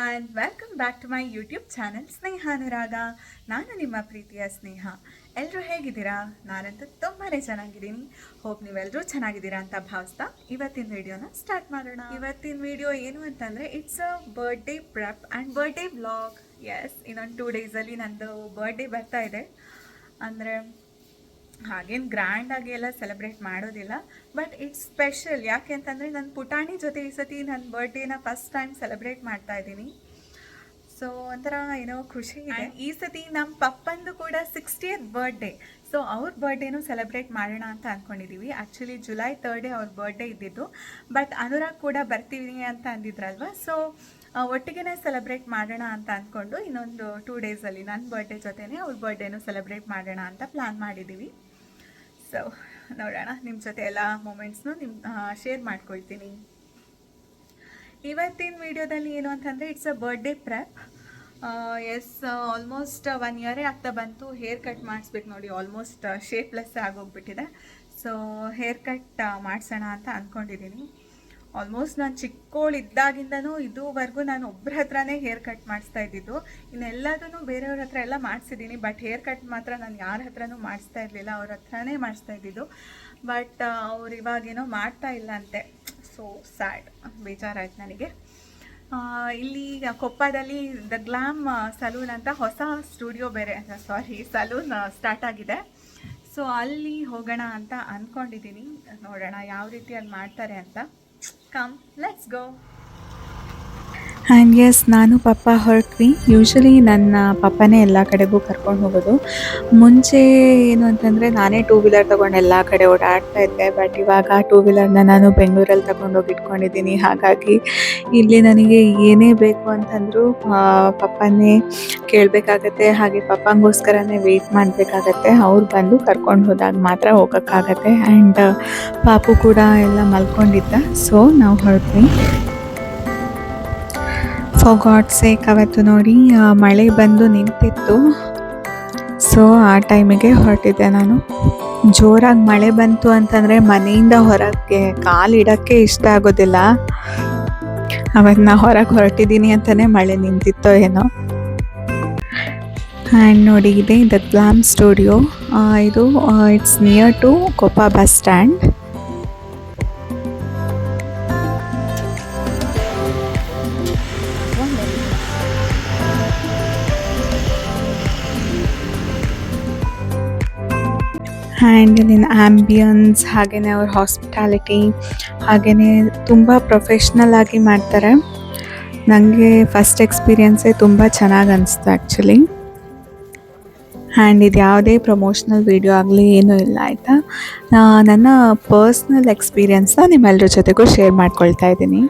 And welcome back to my YouTube channel Sneha Anuraga. ನಾನು ನಿಮ್ಮ ಪ್ರೀತಿಯ ಸ್ನೇಹ. ಎಲ್ಲರೂ ಹೇಗಿದ್ದೀರಾ? ನಾನಂತೂ ತುಂಬಾ ಚೆನ್ನಾಗಿದ್ದೀನಿ. ಹೋಪ್ ನೀವೆಲ್ಲರೂ ಚೆನ್ನಾಗಿದ್ದೀರಾ ಅಂತ ಭಾವಿಸ್ತಾ ಇವತ್ತಿನ ವಿಡಿಯೋನ ಸ್ಟಾರ್ಟ್ ಮಾಡೋಣ. ಇವತ್ತಿನ ವಿಡಿಯೋ ಏನು ಅಂತಂದರೆ it's a birthday prep and birthday vlog. Yes, ಇನ್ನೊಂದು 2 ಡೇಸಲ್ಲಿ ನಂದು ಬರ್ಡೇ ಬರ್ತಾ ಇದೆ. ಅಂದರೆ ಹಾಗೇನು ಗ್ರ್ಯಾಂಡಾಗಿ ಎಲ್ಲ ಸೆಲೆಬ್ರೇಟ್ ಮಾಡೋದಿಲ್ಲ, ಬಟ್ ಇಟ್ಸ್ ಸ್ಪೆಷಲ್. ಯಾಕೆ ಅಂತಂದರೆ ನನ್ನ ಪುಟಾಣಿ ಜೊತೆ ಈ ಸತಿ ನನ್ನ ಬರ್ಡೇನ ಫಸ್ಟ್ ಟೈಮ್ ಸೆಲೆಬ್ರೇಟ್ ಮಾಡ್ತಾ ಇದ್ದೀನಿ. ಸೊ ಒಂಥರ ಏನೋ ಖುಷಿ ಇದೆ. ಈ ಸತಿ ನಮ್ಮ ಪಪ್ಪಂದು ಕೂಡ 60th ಬರ್ಡೇ. ಸೊ ಅವ್ರ ಬರ್ಡೇನೂ ಸೆಲೆಬ್ರೇಟ್ ಮಾಡೋಣ ಅಂತ ಅಂದ್ಕೊಂಡಿದ್ದೀವಿ. ಆ್ಯಕ್ಚುಲಿ ಜುಲೈ 3 ಅವ್ರ ಬರ್ಡೇ ಇದ್ದಿದ್ದು, ಬಟ್ ಅನುರಾಗ್ ಕೂಡ ಬರ್ತೀವಿ ಅಂತ ಅಂದಿದ್ರಲ್ವ. ಸೊ ಒಟ್ಟಿಗೆ ಸೆಲೆಬ್ರೇಟ್ ಮಾಡೋಣ ಅಂತ ಅಂದ್ಕೊಂಡು ಇನ್ನೊಂದು 2 ಡೇಸಲ್ಲಿ ನನ್ನ ಬರ್ಡೇ ಜೊತೆನೇ ಅವ್ರ ಬರ್ಡೇನೂ ಸೆಲೆಬ್ರೇಟ್ ಮಾಡೋಣ ಅಂತ ಪ್ಲ್ಯಾನ್ ಮಾಡಿದ್ದೀವಿ. ಸೊ ನೋಡೋಣ, ನಿಮ್ಮ ಜೊತೆ ಎಲ್ಲ ಮೂಮೆಂಟ್ಸ್ನು ಶೇರ್ ಮಾಡ್ಕೊಳ್ತೀನಿ. ಇವತ್ತಿನ ವಿಡಿಯೋದಲ್ಲಿ ಏನು ಅಂತಂದರೆ it's a birthday prep. Yes, almost 1 ಇಯರೇ ಆಗ್ತಾ ಬಂತು. ಹೇರ್ ಕಟ್ ಮಾಡಿಸ್ಬೇಕು ನೋಡಿ, ಆಲ್ಮೋಸ್ಟ್ ಶೇಪ್ಲೆಸ್ ಆಗೋಗ್ಬಿಟ್ಟಿದೆ. ಸೊ ಹೇರ್ ಕಟ್ ಮಾಡಿಸೋಣ ಅಂತ ಅಂದ್ಕೊಂಡಿದ್ದೀನಿ. ಆಲ್ಮೋಸ್ಟ್ ನಾನು ಚಿಕ್ಕವಳಿದ್ದಾಗಿಂದನೂ ಇದುವರೆಗೂ ನಾನು ಒಬ್ಬರ ಹತ್ರನೇ ಹೇರ್ ಕಟ್ ಮಾಡಿಸ್ತಾ ಇದ್ದಿದ್ದು. ಇನ್ನೆಲ್ಲದೂ ಬೇರೆಯವ್ರ ಹತ್ರ ಎಲ್ಲ ಮಾಡಿಸಿದ್ದೀನಿ, ಬಟ್ ಹೇರ್ ಕಟ್ ಮಾತ್ರ ನಾನು ಯಾರ ಹತ್ರನೂ ಮಾಡಿಸ್ತಾ ಇರಲಿಲ್ಲ, ಅವ್ರ ಹತ್ರನೇ ಮಾಡಿಸ್ತಾ ಇದ್ದಿದ್ದು. ಬಟ್ ಅವ್ರು ಇವಾಗೇನೋ ಮಾಡ್ತಾ ಇಲ್ಲ ಅಂತೆ. ಸೊ ಸ್ಯಾಡ್, ಬೇಜಾರಾಯ್ತು ನನಗೆ. ಇಲ್ಲಿ ಕೊಪ್ಪದಲ್ಲಿ ದ ಗ್ಲಾಮ್ ಸಲೂನ್ ಅಂತ ಹೊಸ ಸ್ಟುಡಿಯೋ ಸಲೂನ್ ಸ್ಟಾರ್ಟ್ ಆಗಿದೆ. ಸೊ ಅಲ್ಲಿ ಹೋಗೋಣ ಅಂತ ಅಂದ್ಕೊಂಡಿದ್ದೀನಿ. ನೋಡೋಣ ಯಾವ ರೀತಿ ಅಲ್ಲಿ ಮಾಡ್ತಾರೆ ಅಂತ. Come, let's go. And yes, ನಾನು ಪಪ್ಪ ಹೊರಟ್ವಿ. ಯೂಶ್ವಲಿ ನನ್ನ ಪಪ್ಪನೇ ಎಲ್ಲ ಕಡೆಗೂ ಕರ್ಕೊಂಡು ಹೋಗೋದು. ಮುಂಚೆ ಏನು ಅಂತಂದರೆ ನಾನೇ 2 ವೀಲರ್ ತೊಗೊಂಡು ಎಲ್ಲ ಕಡೆ ಓಡಾಡ್ತಾ ಇದ್ದೆ. ಬಟ್ ಇವಾಗ 2 ವೀಲರ್ನ ನಾನು ಬೆಂಗಳೂರಲ್ಲಿ ತಗೊಂಡೋಗಿ ಇಟ್ಕೊಂಡಿದ್ದೀನಿ. ಹಾಗಾಗಿ ಇಲ್ಲಿ ನನಗೆ ಏನೇ ಬೇಕು ಅಂತಂದರೂ ಪಪ್ಪನೇ ಕೇಳಬೇಕಾಗತ್ತೆ. ಹಾಗೆ ಪಪ್ಪಂಗೋಸ್ಕರನೇ ವೆಯ್ಟ್ ಮಾಡಬೇಕಾಗತ್ತೆ. ಅವ್ರು ಬಂದು ಕರ್ಕೊಂಡು ಹೋದಾಗ ಮಾತ್ರ ಹೋಗೋಕ್ಕಾಗತ್ತೆ. ಆ್ಯಂಡ್ ಪಾಪು ಕೂಡ ಎಲ್ಲ ಮಲ್ಕೊಂಡಿದ್ದ. ಸೊ ನಾವು ಹೊರಟ್ವಿ. ಫಾರ್ ಗಾಡ್ ಸೇಕ್, ಅವತ್ತು ನೋಡಿ ಮಳೆ ಬಂದು ನಿಂತಿತ್ತು. ಸೊ ಆ ಟೈಮಿಗೆ ಹೊರಟಿದ್ದೆ ನಾನು. ಜೋರಾಗಿ ಮಳೆ ಬಂತು ಅಂತಂದರೆ ಮನೆಯಿಂದ ಹೊರಗೆ ಕಾಲಿಡೋಕ್ಕೆ ಇಷ್ಟ ಆಗೋದಿಲ್ಲ. ಅವತ್ತು ನಾ ಹೊರಗೆ ಹೊರಟಿದ್ದೀನಿ ಅಂತಲೇ ಮಳೆ ನಿಂತಿತ್ತೋ ಏನೋ. ಆ್ಯಂಡ್ ನೋಡಿ, ಇದೆ ದ ಗ್ಲಾಮ್ ಸ್ಟುಡಿಯೋ. ಇದು it's near to Koppa bus stand. And ಇಲ್ಲಿನ ಆ್ಯಂಬಿಯನ್ಸ್, ಹಾಗೆಯೇ ಅವ್ರ ಹಾಸ್ಪಿಟಾಲಿಟಿ, ಹಾಗೆಯೇ ತುಂಬ ಪ್ರೊಫೆಷ್ನಲ್ ಆಗಿ ಮಾಡ್ತಾರೆ. ನನಗೆ ಫಸ್ಟ್ ಎಕ್ಸ್ಪೀರಿಯನ್ಸೇ ತುಂಬ ಚೆನ್ನಾಗಿ ಅನಿಸ್ತು ಆ್ಯಕ್ಚುಲಿ. ಆ್ಯಂಡ್ ಇದು ಯಾವುದೇ ಪ್ರಮೋಷ್ನಲ್ ವೀಡಿಯೋ ಆಗಲಿ ಏನೂ ಇಲ್ಲ, ಆಯಿತಾ. ನನ್ನ ಪರ್ಸ್ನಲ್ ಎಕ್ಸ್ಪೀರಿಯನ್ಸ್ನ ನಿಮ್ಮೆಲ್ಲರ ಜೊತೆಗೂ ಶೇರ್ ಮಾಡ್ಕೊಳ್ತಾ ಇದ್ದೀನಿ.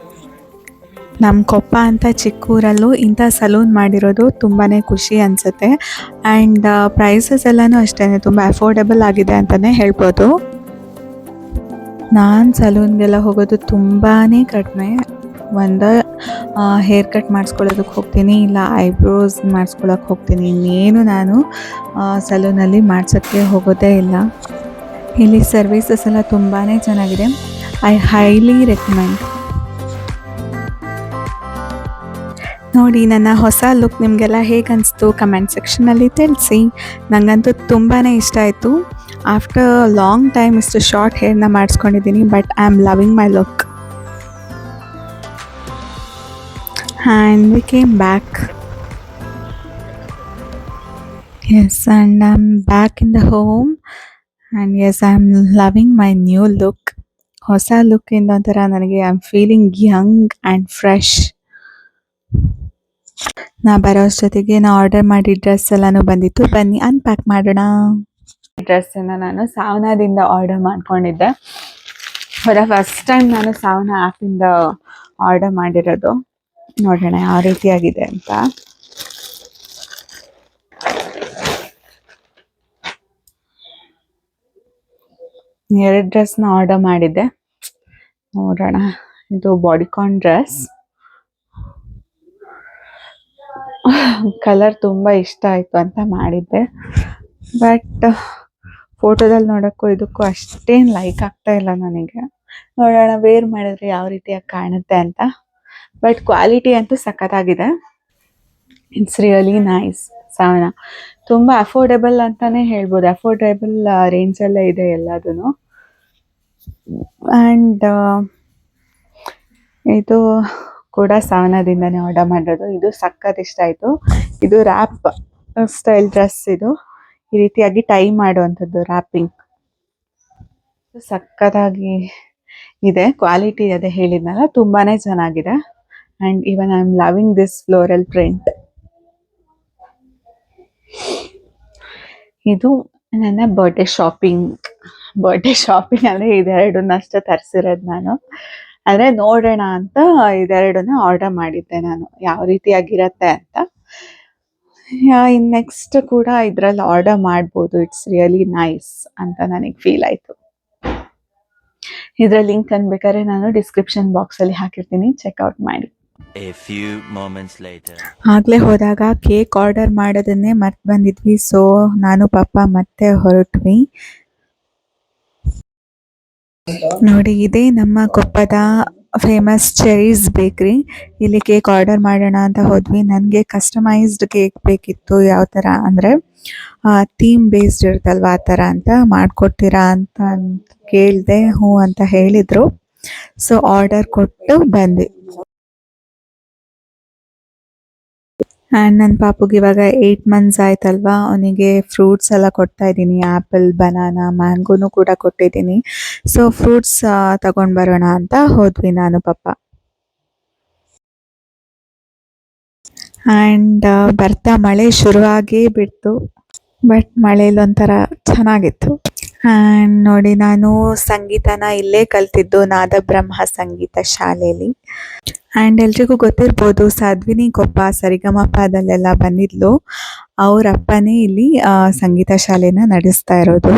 ನಮ್ಮ ಕೊಪ್ಪ ಅಂತ ಚಿಕ್ಕೂರಲ್ಲೂ ಇಂಥ ಸಲೂನ್ ಮಾಡಿರೋದು ತುಂಬಾ ಖುಷಿ ಅನಿಸುತ್ತೆ. ಆ್ಯಂಡ್ ಪ್ರೈಸಸ್ ಎಲ್ಲನೂ ಅಷ್ಟೇ ತುಂಬ ಅಫೋರ್ಡೆಬಲ್ ಆಗಿದೆ ಅಂತಲೇ ಹೇಳ್ಬೋದು. ನಾನು ಸಲೂನ್ಗೆಲ್ಲ ಹೋಗೋದು ತುಂಬಾ ಕಡಿಮೆ. ಒಂದು ಹೇರ್ ಕಟ್ ಮಾಡಿಸ್ಕೊಳ್ಳೋದಕ್ಕೆ ಹೋಗ್ತೀನಿ, ಇಲ್ಲ ಐಬ್ರೋಸ್ ಮಾಡಿಸ್ಕೊಳ್ಳೋಕೆ ಹೋಗ್ತೀನಿ. ಇನ್ನೇನು ನಾನು ಸಲೂನಲ್ಲಿ ಮಾಡ್ಸೋಕ್ಕೆ ಹೋಗೋದೇ ಇಲ್ಲ. ಇಲ್ಲಿ ಸರ್ವಿಸಸ್ ಎಲ್ಲ ತುಂಬಾ ಚೆನ್ನಾಗಿದೆ. I highly recommend. ನೋಡಿ, ನನ್ನ ಹೊಸ ಲುಕ್ ನಿಮಗೆಲ್ಲ ಹೇಗೆ ಅನಿಸ್ತು ಕಮೆಂಟ್ ಸೆಕ್ಷನಲ್ಲಿ ತಿಳಿಸಿ. ನನಗಂತೂ ತುಂಬಾ ಇಷ್ಟ ಆಯಿತು. ಆಫ್ಟರ್ ಲಾಂಗ್ ಟೈಮ್ ಇಷ್ಟು ಶಾರ್ಟ್ ಹೇರ್ನ ಮಾಡಿಸ್ಕೊಂಡಿದ್ದೀನಿ, but I am loving my look. And we came back. Yes, and I am back in the home. And yes, I am loving my new look. ಹೊಸ ಲುಕ್ಕಿಂದ ಒಂಥರ ನನಗೆ I am feeling young and fresh. ನಾ ಬರೋ ಜೊತೆಗೆ ನಾ order ಮಾಡಿ dress ಎಲ್ಲನೂ ಬಂದಿತ್ತು. ಬನ್ನಿ ಅನ್ಪ್ಯಾಕ್ ಮಾಡೋಣ. ಡ್ರೆಸ್ಸನ್ನು ನಾನು ಸಾವನಾದಿಂದ ಆರ್ಡರ್ ಮಾಡ್ಕೊಂಡಿದ್ದೆ. ಫಸ್ಟ್ ಟೈಮ್ ನಾನು ಸಾವನಾ ಆ್ಯಪಿಂದ ಆರ್ಡರ್ ಮಾಡಿರೋದು. ನೋಡೋಣ ಯಾವ ರೀತಿಯಾಗಿದೆ ಅಂತ. ಎರಡು ಡ್ರೆಸ್ನ ಆರ್ಡರ್ ಮಾಡಿದ್ದೆ. ನೋಡೋಣ, ಇದು ಬಾಡಿಕಾನ್ ಡ್ರೆಸ್. ಕಲರ್ ತುಂಬ ಇಷ್ಟ ಆಯಿತು ಅಂತ ಮಾಡಿದ್ದೆ, ಬಟ್ ಫೋಟೋದಲ್ಲಿ ನೋಡೋಕ್ಕೂ ಇದಕ್ಕೂ ಅಷ್ಟೇನು ಲೈಕ್ ಆಗ್ತಾ ಇಲ್ಲ ನನಗೆ. ನೋಡೋಣ ವೇರ್ ಮಾಡಿದ್ರೆ ಯಾವ ರೀತಿಯಾಗಿ ಕಾಣುತ್ತೆ ಅಂತ. ಬಟ್ ಕ್ವಾಲಿಟಿ ಅಂತೂ ಸಖತ್ತಾಗಿದೆ. It's really nice. ಸಾವನ ತುಂಬ ಅಫೋರ್ಡೆಬಲ್ ಅಂತಾನೆ ಹೇಳ್ಬೋದು. ಅಫೋರ್ಡೆಬಲ್ ರೇಂಜಲ್ಲೇ ಇದೆ ಎಲ್ಲದೂ. ಆ್ಯಂಡ್ ಇದು ಕೂಡ ಸಾವನದಿಂದನೇ ಆರ್ಡರ್ ಮಾಡಿರೋದು. ಇದು ಸಖತ್ ಇಷ್ಟ ಆಯಿತು. ಇದು ರ್ಯಾಪ್ ಸ್ಟೈಲ್ ಡ್ರೆಸ್. ಇದು ಈ ರೀತಿಯಾಗಿ ಟೈ ಮಾಡುವಂಥದ್ದು ರ್ಯಾಪಿಂಗ್. ಸಖತ್ತಾಗಿ ಇದೆ. ಕ್ವಾಲಿಟಿ ಅದೇ ಹೇಳಿದ್ನಲ್ಲ, ತುಂಬಾ ಚೆನ್ನಾಗಿದೆ. And even I am loving this floral print. ಇದು ನನ್ನ ಬರ್ಡೇ ಶಾಪಿಂಗ್ ಅಂದರೆ ಇದೆರಡನ್ನಷ್ಟೇ ತರಿಸಿರೋದು ನಾನು. ಆದರೆ ನೋಡೋಣ ಅಂತ ಇದೆರಡನ್ನ ಆರ್ಡರ್ ಮಾಡಿದ್ದೆ ನಾನು, ಯಾವ ರೀತಿಯಾಗಿರತ್ತೆ ಅಂತ. ಇನ್ನು ನೆಕ್ಸ್ಟ್ ಕೂಡ ಇದರಲ್ಲಿ ಆರ್ಡರ್ ಮಾಡ್ಬೋದು. ಇಟ್ಸ್ ರಿಯಲಿ ನೈಸ್ ಅಂತ ನನಗೆ ಫೀಲ್ ಆಯಿತು. ಇದರ ಲಿಂಕ್ ಅನ್ಬೇಕಾದ್ರೆ ನಾನು ಡಿಸ್ಕ್ರಿಪ್ಷನ್ ಬಾಕ್ಸಲ್ಲಿ ಹಾಕಿರ್ತೀನಿ, ಚೆಕ್ಔಟ್ ಮಾಡಿ. A few moments later. ಆಗಲೇ ಹೋದಾಗ ಕೇಕ್ ಆರ್ಡರ್ ಮಾಡೋದನ್ನೇ ಮರ್ತು ಬಂದಿದ್ವಿ. ಸೊ ನಾನು ಪಾಪ ಮತ್ತೆ ಹೊರಟ್ವಿ. ನೋಡಿ, ಇದೇ ನಮ್ಮ ಕೊಪ್ಪದ ಫೇಮಸ್ ಚೆರೀಸ್ ಬೇಕ್ರಿ. ಇಲ್ಲಿ ಕೇಕ್ ಆರ್ಡರ್ ಮಾಡೋಣ ಅಂತ ಹೋದ್ವಿ. ನನಗೆ ಕಸ್ಟಮೈಸ್ಡ್ ಕೇಕ್ ಬೇಕಿತ್ತು. ಯಾವ ಥರ ಅಂದರೆ ಥೀಮ್ ಬೇಸ್ಡ್ ಇರುತ್ತಲ್ವ, ಆ ಥರ ಅಂತ ಮಾಡಿಕೊಡ್ತೀರಾ ಅಂತ ಕೇಳಿದೆ. ಹ್ಞೂ ಅಂತ ಹೇಳಿದರು. ಸೊ ಆರ್ಡರ್ ಕೊಟ್ಟು ಬಂದೆ. ಆ್ಯಂಡ್ ನನ್ನ ಪಾಪುಗೆ ಇವಾಗ 8 ಮಂತ್ಸ್ ಆಯ್ತಲ್ವಾ, ಅವನಿಗೆ ಫ್ರೂಟ್ಸ್ ಎಲ್ಲ ಕೊಡ್ತಾ ಇದ್ದೀನಿ. ಆ್ಯಪಲ್, ಬನಾನಾ, ಮ್ಯಾಂಗೋನು ಕೂಡ ಕೊಟ್ಟಿದ್ದೀನಿ. ಸೊ ಫ್ರೂಟ್ಸ್ ತಗೊಂಡು ಬರೋಣ ಅಂತ ಹೋದ್ವಿ ನಾನು ಪಾಪ. ಆ್ಯಂಡ್ ಬರ್ತಾ ಮಳೆ ಶುರುವಾಗೇ ಬಿಡ್ತು. ಬಟ್ ಮಳೇಲಿ ಒಂಥರ ಚೆನ್ನಾಗಿತ್ತು. ಆ್ಯಂಡ್ ನೋಡಿ, ನಾನು ಸಂಗೀತನ ಇಲ್ಲೇ ಕಲ್ತಿದ್ದು, ನಾದಬ್ರಹ್ಮ ಸಂಗೀತ ಶಾಲೆಯಲ್ಲಿ. ಆ್ಯಂಡ್ ಎಲ್ರಿಗೂ ಗೊತ್ತಿರ್ಬೋದು, ಸಾಧ್ವಿನಿ ಕೊಪ್ಪ ಸರಿಗಮಪದಲ್ಲೆಲ್ಲ ಬಂದಿದ್ಲು. ಅವ್ರ ಅಪ್ಪನೇ ಇಲ್ಲಿ ಸಂಗೀತ ಶಾಲೆನ ನಡೆಸ್ತಾ ಇರೋದು.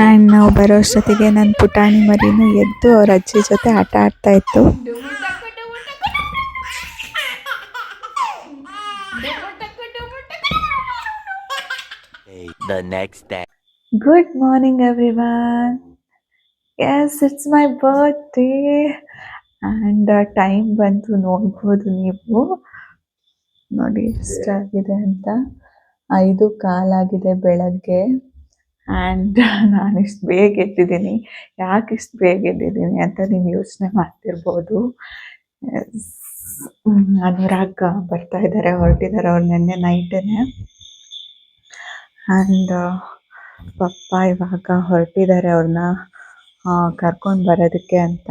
ಆ್ಯಂಡ್ ನಾವು ಬರೋ ಅಷ್ಟೊತ್ತಿಗೆ ನನ್ನ ಪುಟಾಣಿ ಮರಿನೂ ಎದ್ದು ಅವ್ರ ಅಜ್ಜಿ ಜೊತೆ ಆಟ ಆಡ್ತಾ ಇತ್ತು. The next day. Good morning everyone. Yes, it's my birthday. And time ಬಂತು, ನೋಡ್ಬೋದು ನೀವು. ನೋಡಿ ಎಷ್ಟಾಗಿದೆ ಅಂತ. 5:15 ಬೆಳಗ್ಗೆ. ಆ್ಯಂಡ್ ನಾನಿಷ್ಟು ಬೇಗ ಎದ್ದಿದ್ದೀನಿ. ಯಾಕೆ ಇಷ್ಟು ಬೇಗ ಎದ್ದಿದ್ದೀನಿ ಅಂತ ನೀವು ಯೋಚನೆ ಮಾಡ್ತಿರ್ಬೋದು. ಅನುರಾಗ್ ಬರ್ತಾ ಇದ್ದಾರೆ, ಹೊರಟಿದ್ದಾರೆ ಅವ್ರು ನಿನ್ನೆ ನೈಟೇನೆ. ಆ್ಯಂಡ್ ಪಪ್ಪ ಇವಾಗ ಹೊರಟಿದ್ದಾರೆ ಅವ್ರನ್ನ ಕರ್ಕೊಂಡು ಬರೋದಕ್ಕೆ ಅಂತ.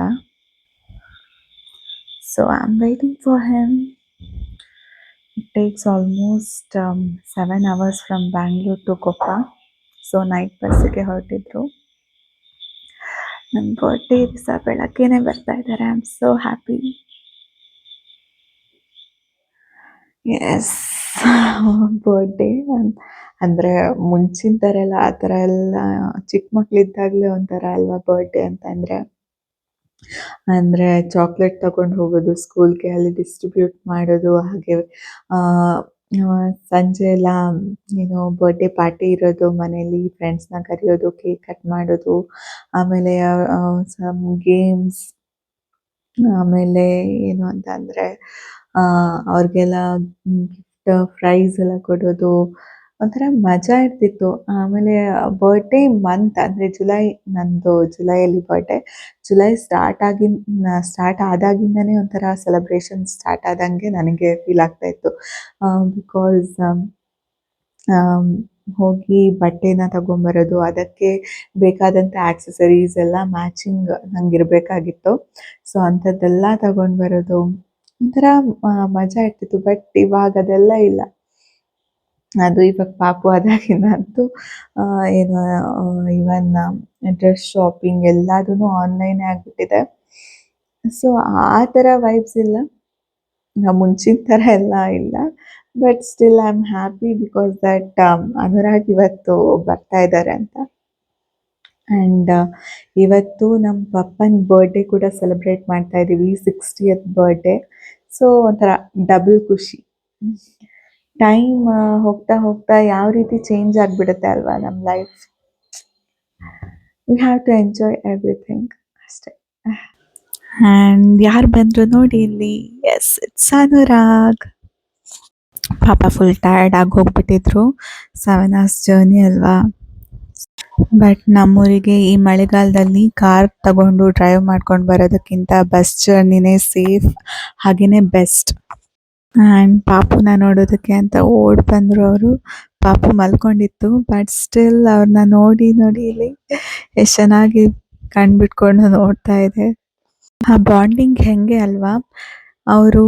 So I am waiting for him. It takes almost 7 hours from Bangalore to Koppa. So night ಬಸ್ಸಿಗೆ ಹೊರಟಿದ್ರು. ನನ್ನ ಬರ್ಡೇ ದಿವಸ ಬೆಳಗ್ಗೆನೇ ಬರ್ತಾ ಇದ್ದಾರೆ. I am so happy. Yes, birthday ಅಂದರೆ ಮುಂಚಿನ ಥರ ಎಲ್ಲ ಆ ಥರ ಎಲ್ಲ ಚಿಕ್ಕ ಮಕ್ಕಳಿದ್ದಾಗಲೇ ಒಂಥರ ಅಲ್ವಾ ಬರ್ಡೇ ಅಂತಂದರೆ. ಅಂದರೆ ಚಾಕ್ಲೇಟ್ ತಗೊಂಡು ಹೋಗೋದು ಸ್ಕೂಲ್ಗೆ, ಅಲ್ಲಿ ಡಿಸ್ಟ್ರಿಬ್ಯೂಟ್ ಮಾಡೋದು. ಹಾಗೆ ಸಂಜೆ ಎಲ್ಲ ಏನು ಬರ್ಡೇ ಪಾರ್ಟಿ ಇರೋದು ಮನೇಲಿ, ಫ್ರೆಂಡ್ಸ್ನ ಕರೆಯೋದು, ಕೇಕ್ ಕಟ್ ಮಾಡೋದು, ಆಮೇಲೆ ಸಮ್ ಗೇಮ್ಸ್, ಆಮೇಲೆ ಏನು ಅಂತ ಅಂದರೆ ಅವ್ರಿಗೆಲ್ಲ ಗಿಫ್ಟ್ ಪ್ರೈಸ್ ಎಲ್ಲ ಕೊಡೋದು, ಒಂಥರ ಮಜಾ ಇರ್ತಿತ್ತು. ಆಮೇಲೆ ಬರ್ಡೇ ಮಂತ್ ಅಂದರೆ ಜುಲೈ, ನಂದು ಜುಲೈಯಲ್ಲಿ ಬರ್ಡೇ. ಜುಲೈ ಸ್ಟಾರ್ಟ್ ಆದಾಗಿಂದನೇ ಒಂಥರ ಸೆಲೆಬ್ರೇಷನ್ ಸ್ಟಾರ್ಟ್ ಆದಂಗೆ ನನಗೆ ಫೀಲ್ ಆಗ್ತಾಯಿತ್ತು. ಬಿಕಾಸ್ ಹೋಗಿ ಬಟ್ಟೆನ ತಗೊಂಬರೋದು, ಅದಕ್ಕೆ ಬೇಕಾದಂಥ ಆಕ್ಸೆಸರೀಸ್ ಎಲ್ಲ ಮ್ಯಾಚಿಂಗ್ ನಂಗೆ ಇರಬೇಕಾಗಿತ್ತು. ಸೊ ಅಂಥದ್ದೆಲ್ಲ ತಗೊಂಡು ಬರೋದು ಒಂಥರ ಮಜಾ ಇರ್ತಿತ್ತು. ಬಟ್ ಇವಾಗ ಅದೆಲ್ಲ ಇಲ್ಲ. ಅದು ಇವಾಗ ಪಾಪು ಆದಾಗಿಂದ ಅಂತೂ ಏನು ಇವನ್ ಡ್ರೆಸ್ ಶಾಪಿಂಗ್ ಎಲ್ಲದೂ ಆನ್ಲೈನೇ ಆಗಿಬಿಟ್ಟಿದೆ. ಸೊ ಆ ಥರ ವೈಬ್ಸ್ ಇಲ್ಲ, ಮುಂಚಿನ ಥರ ಎಲ್ಲ ಇಲ್ಲ. But still I am happy because that Anurag ಇವತ್ತು ಬರ್ತಾ ಇದ್ದಾರೆ ಅಂತ. ಆ್ಯಂಡ್ ಇವತ್ತು ನಮ್ಮ ಪಪ್ಪನ ಬರ್ಡೇ ಕೂಡ ಸೆಲೆಬ್ರೇಟ್ ಮಾಡ್ತಾ ಇದ್ದೀವಿ, 60th ಬರ್ಡೇ. ಸೊ ಒಂಥರ ಡಬಲ್ ಖುಷಿ. ಟೈಮ್ ಹೋಗ್ತಾ ಹೋಗ್ತಾ ಯಾವ ರೀತಿ ಚೇಂಜ್ ಆಗಿಬಿಡುತ್ತೆ ಅಲ್ವಾ ನಮ್ಮ life. We have to enjoy everything. ಅಷ್ಟೇ. ಆ್ಯಂಡ್ ಯಾರು ಬಂದರು ನೋಡಿ ಇಲ್ಲಿ, ಎಸ್ ಇಟ್ಸ್ ಅನುರಾಗ್. ಪಾಪ ಫುಲ್ ಟಯರ್ಡ್ ಆಗಿ ಹೋಗ್ಬಿಟ್ಟಿದ್ರು, 7 hours ಜರ್ನಿ ಅಲ್ವಾ. ಬಟ್ ನಮ್ಮೂರಿಗೆ ಈ ಮಳೆಗಾಲದಲ್ಲಿ ಕಾರ್ ತಗೊಂಡು ಡ್ರೈವ್ ಮಾಡ್ಕೊಂಡು ಬರೋದಕ್ಕಿಂತ ಬಸ್ ಜರ್ನಿನೇ ಸೇಫ್ ಹಾಗೆಯೇ ಬೆಸ್ಟ್. ಆ್ಯಂಡ್ ಪಾಪುನ ನೋಡೋದಕ್ಕೆ ಅಂತ ಓಡ್ ಬಂದರು ಅವರು. ಪಾಪು ಮಲ್ಕೊಂಡಿತ್ತು, ಬಟ್ ಸ್ಟಿಲ್ ಅವ್ರನ್ನ ನೋಡಿ ನೋಡಿ ಇಲ್ಲಿ ಎಷ್ಟು ಚೆನ್ನಾಗಿ ಕಣ್ಬಿಟ್ಕೊಂಡು ನೋಡ್ತಾ ಇದೆ. ಆ ಬಾಂಡಿಂಗ್ ಹೆಂಗೆ ಅಲ್ವಾ, ಅವರು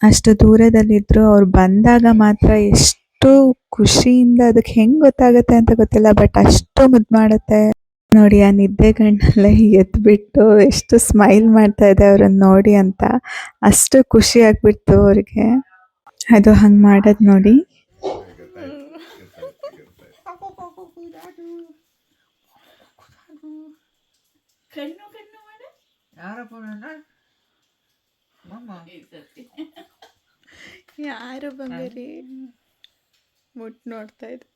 ಅಷ್ಟು ದೂರದಲ್ಲಿದ್ದರು, ಅವ್ರು ಬಂದಾಗ ಮಾತ್ರ ಎಷ್ಟು ಖುಷಿಯಿಂದ, ಅದಕ್ಕೆ ಹೆಂಗೆ ಗೊತ್ತಾಗುತ್ತೆ ಅಂತ ಗೊತ್ತಿಲ್ಲ, ಬಟ್ ಅಷ್ಟು ಮುದ್ದು ಮಾಡುತ್ತೆ ನೋಡಿ. ಆ ನಿದ್ದೆ ಗಣ್ಣಲ್ಲೇ ಎದ್ಬಿಟ್ಟು ಎಷ್ಟು ಸ್ಮೈಲ್ ಮಾಡ್ತಾ ಇದೆ ಅವ್ರನ್ನ ನೋಡಿ ಅಂತ, ಅಷ್ಟು ಖುಷಿ ಆಗ್ಬಿಡ್ತು ಅವ್ರಿಗೆ. ಅದು ಹಂಗೆ ಮಾಡೋದು ನೋಡಿ. ಯಾರು ಬಂಗಾರಿ ಮುಟ್ ನೋಡ್ತಾ ಇದೆ.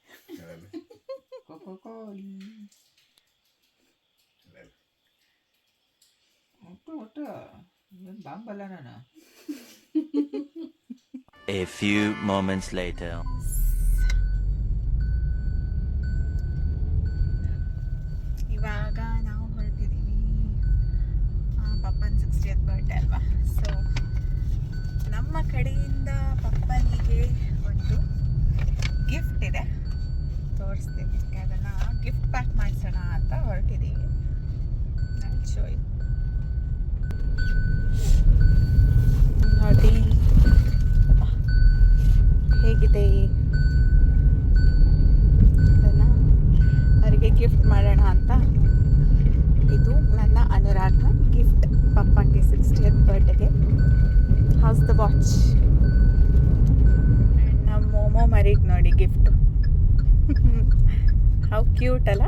A few moments later. ಇವಾಗ ನಾವು ಹೊರಟಿದ್ದೀವಿ, ಪಪ್ಪನ 60th ಬರ್ಡೇ ಅಲ್ವಾ. ಸೊ ನಮ್ಮ ಕಡೆಯಿಂದ ಪಪ್ಪನಿಗೆ ಒಂದು ಗಿಫ್ಟ್ ಇದೆ, ತೋರಿಸ್ತೀನಿ. ಅದನ್ನು ಗಿಫ್ಟ್ ಪ್ಯಾಕ್ ಮಾಡಿಸೋಣ ಅಂತ ಹೊರಟಿದ್ದೀವಿ. ನೋಡಿ ಹೇಗಿದೆ, ಅದನ್ನು ಅವರಿಗೆ ಗಿಫ್ಟ್ ಮಾಡೋಣ ಅಂತ. ಇದು ನನ್ನ ಅನುರಾಗ್ನ ಗಿಫ್ಟ್ ಪಪ್ಪನಿಗೆ 60th ಬರ್ಡೇಗೆ. How's the watch. ನಮ್ಮ ಮೋಮೋ ಮರಿಗೆ ನೋಡಿ ಗಿಫ್ಟು, ಹೌ ಕ್ಯೂಟ್ ಅಲ್ಲ.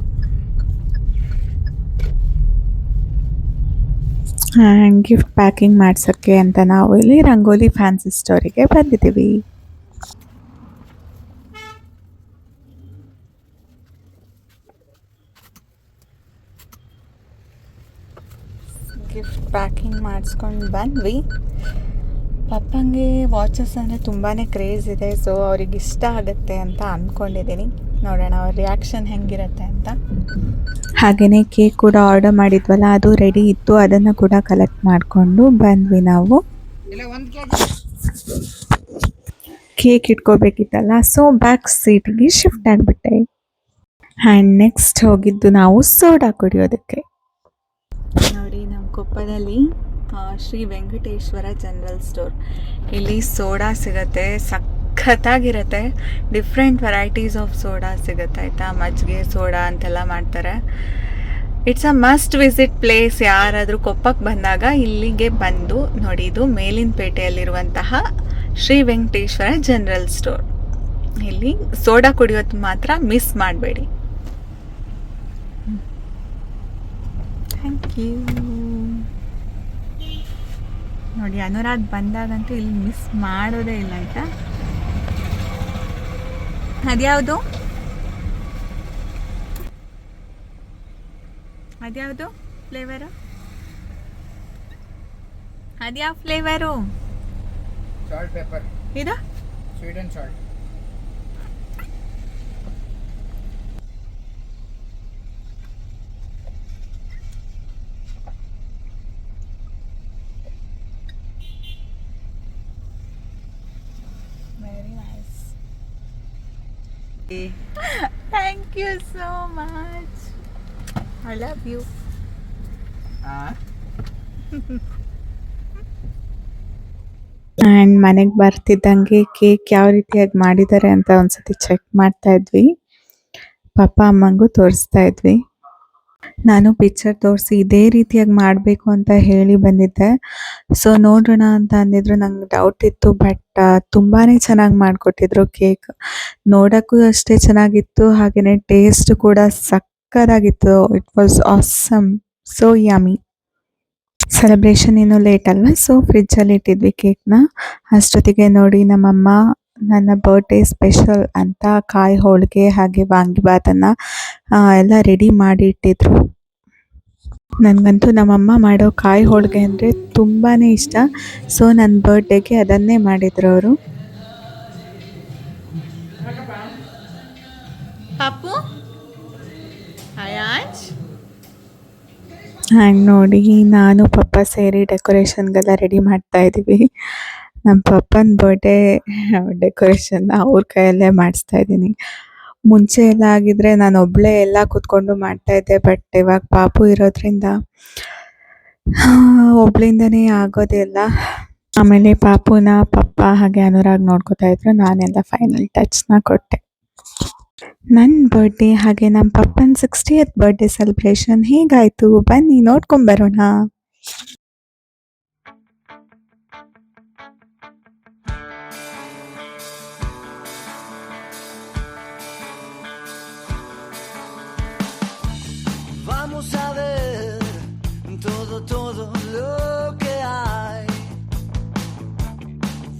ಆ್ಯಂಡ್ ಗಿಫ್ಟ್ ಪ್ಯಾಕಿಂಗ್ ಮಾಡ್ಸೋಕ್ಕೆ ಅಂತ ನಾವು ಇಲ್ಲಿ ರಂಗೋಲಿ ಫ್ಯಾನ್ಸಿ ಸ್ಟೋರಿಗೆ ಬಂದಿದ್ದೀವಿ. ಗಿಫ್ಟ್ ಪ್ಯಾಕಿಂಗ್ ಮಾಡಿಸ್ಕೊಂಡು ಬಂದ್ವಿ. ಪಪ್ಪಂಗೆ ವಾಚಸ್ ಅಂದರೆ ತುಂಬಾ ಕ್ರೇಜ್ ಇದೆ, ಸೊ ಅವ್ರಿಗೆ ಇಷ್ಟ ಆಗುತ್ತೆ ಅಂತ ಅಂದ್ಕೊಂಡಿದ್ದೀನಿ. ನೋಡೋಣ ಅವ್ರ ರಿಯಾಕ್ಷನ್ ಹೆಂಗಿರುತ್ತೆ ಅಂತ. ಹಾಗೆಯೇ ಕೇಕ್ ಕೂಡ ಆರ್ಡರ್ ಮಾಡಿದ್ವಲ್ಲ, ಅದು ರೆಡಿ ಇತ್ತು, ಅದನ್ನು ಕೂಡ ಕಲೆಕ್ಟ್ ಮಾಡಿಕೊಂಡು ಬಂದ್ವಿ ನಾವು. ಕೇಕ್ ಇಟ್ಕೋಬೇಕಿತ್ತಲ್ಲ, ಸೊ ಬ್ಯಾಕ್ ಸೀಟಿಗೆ ಶಿಫ್ಟ್ ಆಗಿಬಿಟ್ಟೆ. ಆ್ಯಂಡ್ ನೆಕ್ಸ್ಟ್ ಹೋಗಿದ್ದು ನಾವು ಸೋಡಾ ಕುಡಿಯೋದಕ್ಕೆ. ನೋಡಿ ನಮ್ಮ ಕೊಪ್ಪದಲ್ಲಿ ಶ್ರೀ ವೆಂಕಟೇಶ್ವರ ಜನರಲ್ ಸ್ಟೋರ್, ಇಲ್ಲಿ ಸೋಡಾ ಸಿಗುತ್ತೆ, ಸಖತ್ತಾಗಿರುತ್ತೆ. ಡಿಫ್ರೆಂಟ್ ವೆರೈಟೀಸ್ ಆಫ್ ಸೋಡಾ ಸಿಗುತ್ತೆ ಆಯಿತಾ. ಮಜ್ಜಿಗೆ ಸೋಡಾ ಅಂತೆಲ್ಲ ಮಾಡ್ತಾರೆ. It's a must visit place. ಯಾರಾದರೂ ಕೊಪ್ಪಕ್ಕೆ ಬಂದಾಗ ಇಲ್ಲಿಗೆ ಬಂದು ನೋಡಿ. ಇದು ಮೇಲಿನ ಪೇಟೆಯಲ್ಲಿರುವಂತಹ ಶ್ರೀ ವೆಂಕಟೇಶ್ವರ ಜನರಲ್ ಸ್ಟೋರ್. ಇಲ್ಲಿ ಸೋಡಾ ಕುಡಿಯೋದು ಮಾತ್ರ ಮಿಸ್ ಮಾಡಬೇಡಿ. Thank you. ನೋಡಿ ಅನುರಾಗ್ ಬಂದಾಗಂತೂ ಇಲ್ಲಿ ಮಿಸ್ ಮಾಡೋದೇ ಇಲ್ಲ ಆಯಿತಾ. ಅದ್ಯಾವುದು ಫ್ಲೇವರು? ಅದ್ಯಾವ ಫ್ಲೇವರು? Salt pepper. ಇದು sweet and salt. Very nice. Thank you so much. I love you. And ಮನೆಗೆ ಬರ್ತಿದ್ದಂಗೆ ಕೇಕ್ ಯಾವ ರೀತಿಯಾಗಿ ಮಾಡಿದ್ದಾರೆ ಅಂತ ಒಂದ್ಸತಿ ಚೆಕ್ ಮಾಡ್ತಾ ಇದ್ವಿ. ಪಪ್ಪ ಅಮ್ಮಂಗೂ ತೋರಿಸ್ತಾ ಇದ್ವಿ. ನಾನು ಪಿಕ್ಚರ್ ತೋರಿಸಿ ಇದೇ ರೀತಿಯಾಗಿ ಮಾಡಬೇಕು ಅಂತ ಹೇಳಿ ಬಂದಿದ್ದೆ. ಸೊ ನೋಡೋಣ ಅಂತ ಅಂದಿದ್ರು. ನಂಗೆ ಡೌಟ್ ಇತ್ತು, ಬಟ್ ತುಂಬಾ ಚೆನ್ನಾಗಿ ಮಾಡಿಕೊಟ್ಟಿದ್ರು. ಕೇಕ್ ನೋಡೋಕ್ಕೂ ಅಷ್ಟೇ ಚೆನ್ನಾಗಿತ್ತು, ಹಾಗೆಯೇ ಟೇಸ್ಟ್ ಕೂಡ ಸಕ್ಕತ್ತಾಗಿತ್ತು. It was awesome, so yummy. Celebration ಇನ್ನೂ ಲೇಟ್ ಅಲ್ವಾ, ಸೊ ಫ್ರಿಜ್ಜಲ್ಲಿ ಇಟ್ಟಿದ್ವಿ ಕೇಕ್ನ. ಅಷ್ಟೊತ್ತಿಗೆ ನೋಡಿ ನಮ್ಮಮ್ಮ ನನ್ನ ಬರ್ಡೇ ಸ್ಪೆಷಲ್ ಅಂತ ಕಾಯಿ ಹೋಳಿಗೆ ಹಾಗೆ ವಾಂಗಿಬಾತನ್ನು ಎಲ್ಲ ರೆಡಿ ಮಾಡಿ ಇಟ್ಟಿದ್ರು. ನನಗಂತೂ ನಮ್ಮಮ್ಮ ಮಾಡೋ ಕಾಯಿ ಹೋಳಿಗೆ ಅಂದರೆ ತುಂಬಾ ಇಷ್ಟ. ಸೊ ನನ್ನ ಬರ್ಡೇಗೆ ಅದನ್ನೇ ಮಾಡಿದ್ರು ಅವರು. ಪಾಪು ಆಯಾಜ್ ಹ್ಯಾಂಗೆ ನೋಡಿ ನಾನು ಪಪ್ಪ ಸೇರಿ ಡೆಕೋರೇಷನ್ಗೆಲ್ಲ ರೆಡಿ ಮಾಡ್ತಾ ಇದ್ದೀವಿ. ನಮ್ಮ ಪಪ್ಪನ ಬರ್ಡೇ ಡೆಕೋರೇಷನ್ನ ಅವ್ರ ಕೈಯಲ್ಲೇ ಮಾಡಿಸ್ತಾ ಇದ್ದೀನಿ. ಮುಂಚೆ ಎಲ್ಲ ಆಗಿದ್ರೆ ನಾನು ಒಬ್ಬಳೇ ಎಲ್ಲ ಕೂತ್ಕೊಂಡು ಮಾಡ್ತಾಯಿದ್ದೆ. ಬಟ್ ಇವಾಗ ಪಾಪು ಇರೋದ್ರಿಂದ ಒಬ್ಳಿಂದನೇ ಆಗೋದಿಲ್ಲ. ಆಮೇಲೆ ಪಾಪುನ ಪಪ್ಪ ಹಾಗೆ ಅನುರಾಗ್ ನೋಡ್ಕೋತಾ ಇದ್ರು. ನಾನೆಲ್ಲ ಫೈನಲ್ ಟಚ್ನ ಕೊಟ್ಟೆ. ನನ್ನ ಬರ್ಡೇ ಹಾಗೆ ನಮ್ಮ ಪಪ್ಪನ 60th ಬರ್ಡೇ ಸೆಲೆಬ್ರೇಷನ್ ಹೇಗಾಯಿತು ಬನ್ನಿ ನೋಡ್ಕೊಂಬರೋಣ. Vamos a ver todo lo que hay.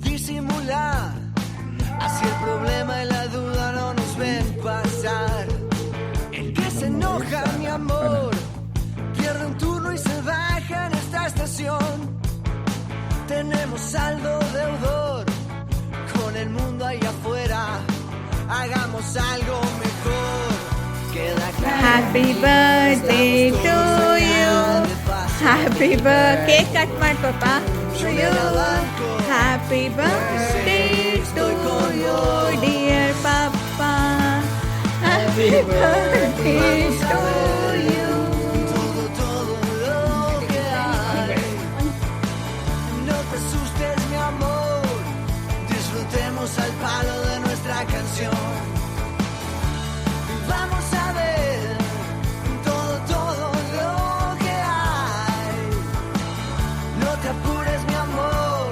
Disimular, así el problema y la duda no nos ven pasar. El que se enoja, mi amor, pierde un turno y se baja en esta estación. Tenemos saldo deudor con el mundo ahí afuera. Hagamos algo mejor. Happy birthday to you, happy birthday cut ಮಾಡಿ ಪಾಪ to you, happy birthday to you dear ಪಾಪ, happy birthday to you. No te asustes, mi amor, disfrutemos al palo de nuestra canción. Vamos a ver todo lo que hay. No te apures, mi amor,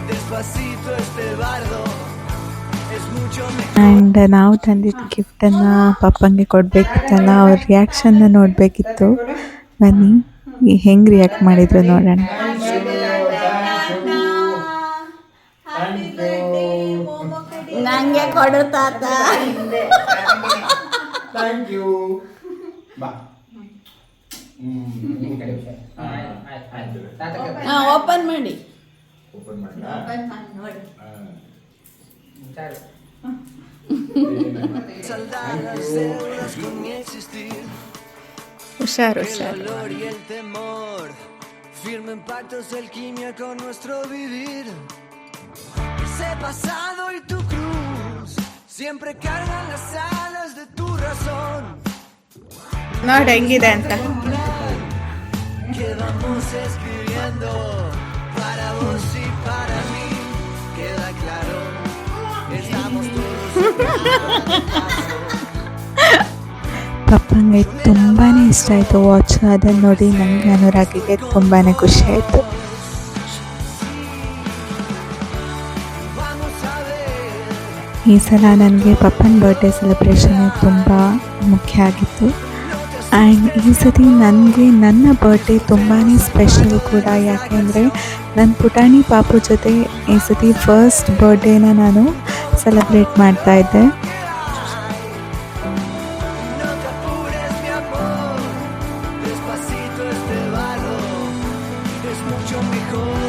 despacito este bardo es mucho mejor. And ನಾವು ತಂದಿದ್ದ ಗಿಫ್ಟನ್ನು ಪಪ್ಪಂಗೆ ಕೊಡಬೇಕಿತ್ತಲ್ಲ, ಅವ್ರ ರಿಯಾಕ್ಷನ್ನ ನೋಡಬೇಕಿತ್ತು. ಬನ್ನಿ ಹೆಂಗೆ react ಮಾಡಿದ್ರು ನೋಡೋಣ. ನಂಗೆ ಕೊಡು ತಾತ. Thank you. ಬಾ. ಓಪನ್ ಮಾಡಿ. ಓಪನ್ ಮಾಡಲಾ? Saldar las deudas con mi existir. ಹುಷಾರು El ಹುಷಾರು. dolor y el temor firmen pactos de alquimia con nuestro vivir. Ese pasado y tu cruz siempre cargan las alas de tu razón. ನೋಡಿ ಹೆಂಗಿದೆ ಅಂತ. Que vamos escribiendo para vos y para mí. Queda claro, estamos todos. ಪಪ್ಪಂಗೆ ತುಂಬಾ ಇಷ್ಟ ಆಯಿತು watch. ಅದನ್ನು ನೋಡಿ ನನಗೆ ಅನುರಾಗಿಗೆ ತುಂಬಾ ಖುಷಿ ಆಯಿತು. ಈ ಸಲ ನನಗೆ ಪಪ್ಪನ ಬರ್ಡೇ ಸೆಲೆಬ್ರೇಷನ್ ತುಂಬ ಮುಖ್ಯ ಆಗಿತ್ತು. ಆ್ಯಂಡ್ ಈ ಸತಿ ನನಗೆ ನನ್ನ ಬರ್ಡೇ ತುಂಬಾ ಸ್ಪೆಷಲ್ ಕೂಡ. ಯಾಕೆಂದರೆ ನನ್ನ ಪುಟಾಣಿ ಪಾಪು ಜೊತೆ ಈ ಸತಿ ಫಸ್ಟ್ ಬರ್ಡೇನ ನಾನು ಸೆಲೆಬ್ರೇಟ್ ಮಾಡ್ತಾಯಿದ್ದೆ. No te apures, mi amor, despacito este bardo es mucho mejor,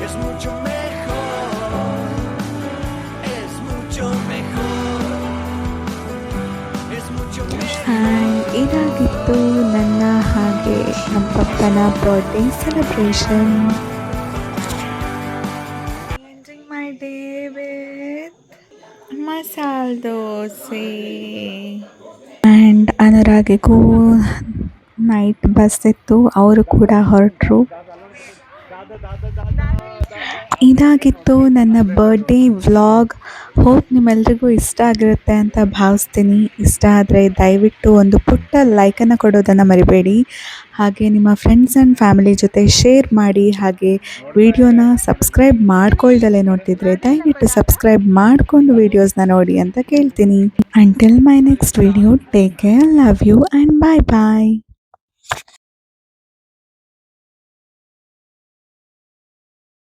es mucho mejor, es mucho mejor, es mucho mejor. And ಇದಾಗಿತ್ತು ನನ್ನ ಹಾಗೆ ನಮ್ಮ ಪಪ್ಪನ birthday celebration. Enjoying my day with masala dosa. And ಅನುರಾಗಿಗೂ ನೈಟ್ ಬಸ್ ಇತ್ತು, ಅವರು ಕೂಡ ಹೊರಟರು. ಇದಾಗಿತ್ತು ನನ್ನ ಬರ್ಡೇ ವ್ಲಾಗ್. ಹೋಪ್ ನಿಮ್ಮೆಲ್ರಿಗೂ ಇಷ್ಟ ಆಗಿರುತ್ತೆ ಅಂತ ಭಾವಿಸ್ತೀನಿ. ಇಷ್ಟ ಆದರೆ ದಯವಿಟ್ಟು ಒಂದು ಪುಟ್ಟ ಲೈಕನ್ನು ಕೊಡೋದನ್ನು ಮರಿಬೇಡಿ. ಹಾಗೆ ನಿಮ್ಮ ಫ್ರೆಂಡ್ಸ್ ಆ್ಯಂಡ್ ಫ್ಯಾಮಿಲಿ ಜೊತೆ ಶೇರ್ ಮಾಡಿ. ಹಾಗೆ ವಿಡಿಯೋನ ಸಬ್ಸ್ಕ್ರೈಬ್ ಮಾಡ್ಕೊಳ್ದಲೇ ನೋಡ್ತಿದ್ರೆ ದಯವಿಟ್ಟು ಸಬ್ಸ್ಕ್ರೈಬ್ ಮಾಡಿಕೊಂಡು ವೀಡಿಯೋಸ್ನ ನೋಡಿ ಅಂತ ಕೇಳ್ತೀನಿ. Until my next video, take care, love you and bye bye.